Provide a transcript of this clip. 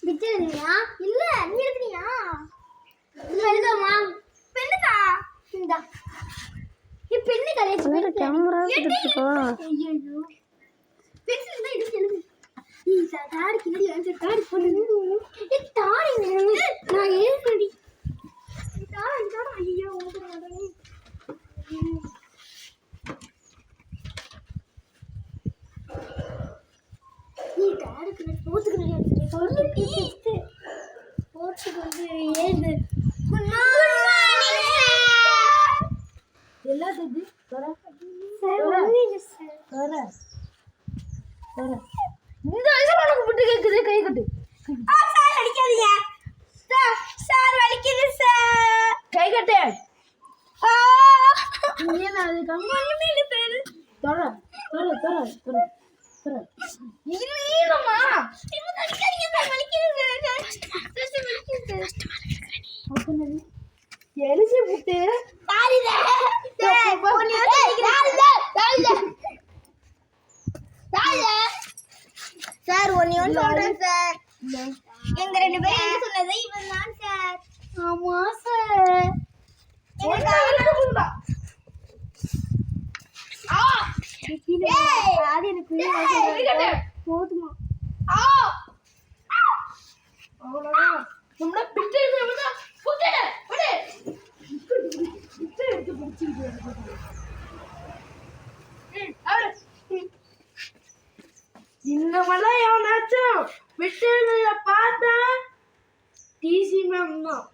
பிச்சை எழுதுனியா? இல்ல நீ எழுதுனியா? இல்ல எழுதுமா? பெண்ணுதா? இந்தா. நீ பெண்ணு கலைச்சு வேற கேமரா எடுத்துக்கோ. ஐயோ. பென்சில் தான் எடுத்து எழுது. நீ தாடி கிண்டி வந்து தாடி போடு. தாடி நான் ஏறடி. தாடி ஐயோ ஓடுற மாட்டேன். நீ தாடிக்கு போத்துக்கணும் சொல்லு ப்ளீஸ். போத்துக்கு வந்து ஏது. Good morning sir. எல்லாம் செஞ்சு வர சார் ஒண்ணுங்க சார். வர வர இந்த வயசுல உனக்கு புட்டு கேக்குது கை கட்டு. சார் அடிக்காதீங்க. சார் சார் வலிக்குது சார். கை கட்டு. நீ என்ன அது கம்மன்னு இல்ல சார். தர தர தர தர தர இல்லம்மா. இது அடிக்காதீங்க சார் வலிக்குது சார். சார் வலிக்குது சார். அப்பனது எலிசி புட்டு சாரி சார். சார் ஒண்ணே சார் ஒண்ணே சொல்றேன் சார். எங்க ரெண்டு பேரும் என்ன சொன்னது இவன் தான் சார். ஆமா சார். அது எனக்கு போதுமா? அவ்வளவுதான் நம்மள பிட்டு எடுத்து புட்டு புட்டு எடுத்து புடிச்சிட்டு இன்னமெல்லாம் எவனாச்சும் விட்டு பார்த்தா டிசி மேம் தான்.